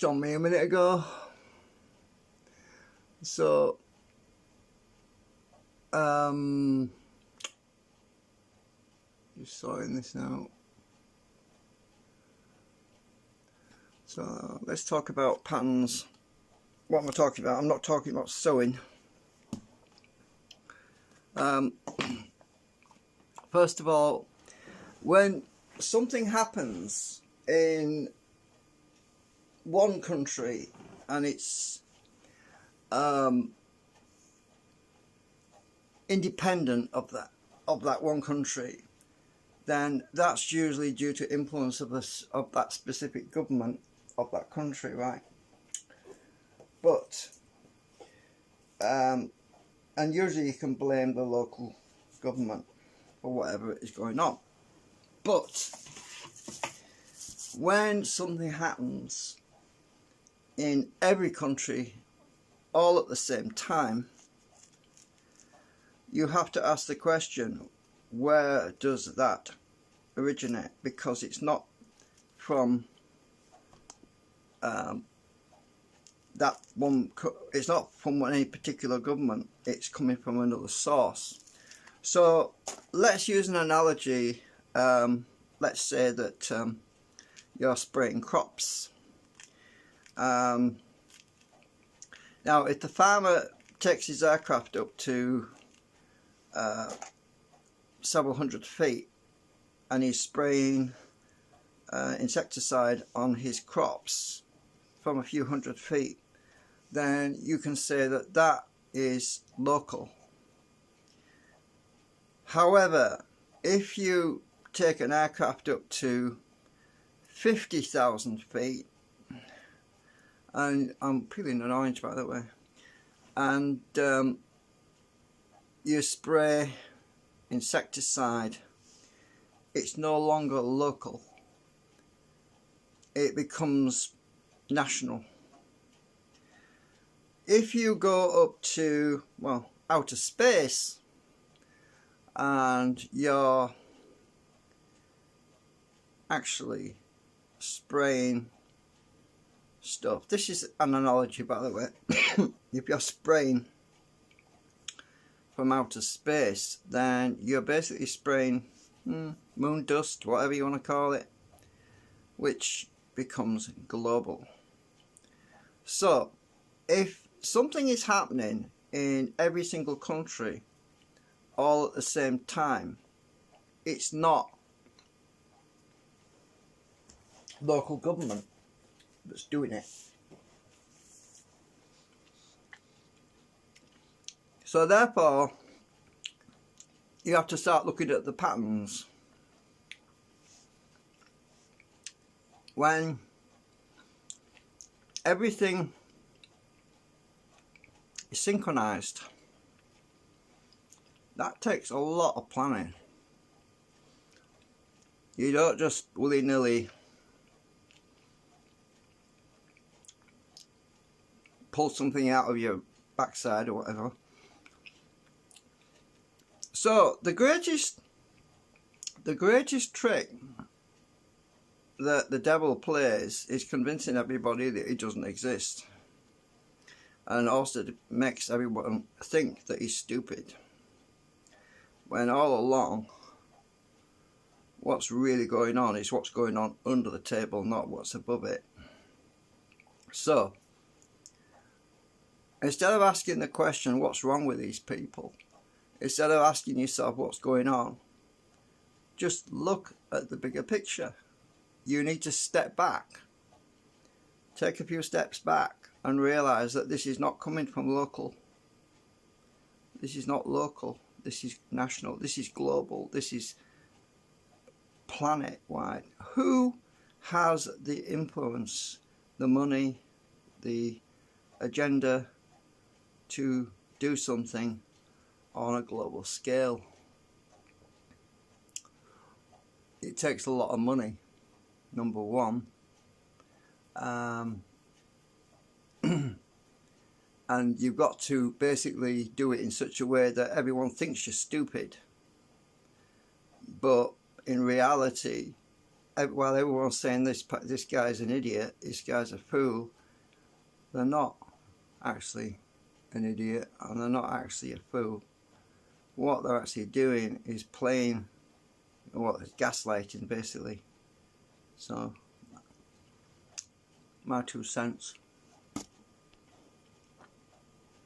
on me a minute ago. So just sorting this out. So let's talk about patterns. What am I talking about? I'm not talking about sewing. First of all, when something happens in one country and it's independent of that one country, then that's usually due to influence of that specific government of that country, right? But and usually you can blame the local government for whatever is going on. But when something happens in every country all at the same time, you have to ask the question, where does that originate? Because it's not from that one, it's not from any particular government, it's coming from another source. So let's use an analogy. Let's say that you're spraying crops. Now if the farmer takes his aircraft up to several hundred feet and he's spraying insecticide on his crops from a few hundred feet, then you can say that that is local. However, if you take an aircraft up to 50,000 feet, and I'm peeling an orange by the way, and you spray insecticide, it's no longer local, it becomes national. If you go up to, well, outer space and you're actually spraying stuff, this is an analogy by the way, if you're spraying from outer space, then you're basically spraying moon dust, whatever you want to call it, which becomes global. So if something is happening in every single country all at the same time, it's not local government that's doing it. So therefore you have to start looking at the patterns. When everything is synchronized, that takes a lot of planning. You don't just willy-nilly pull something out of your backside or whatever. So the greatest trick that the devil plays is convincing everybody that he doesn't exist, and also makes everyone think that he's stupid, when all along what's really going on is what's going on under the table, not what's above it. So instead of asking the question, what's wrong with these people, instead of asking yourself what's going on, just look at the bigger picture. You need to step back, take a few steps back, and realize that this is not coming from local. This is not local, this is national, this is global, this is planet-wide. Who has the influence, the money, the agenda to do something on a global scale? It takes a lot of money, number one, and you've got to basically do it in such a way that everyone thinks you're stupid, but in reality while everyone's saying this guy's an idiot, this guy's a fool, they're not actually an idiot and they're not actually a fool. What they're actually doing is playing, gaslighting basically. So, my 2 cents.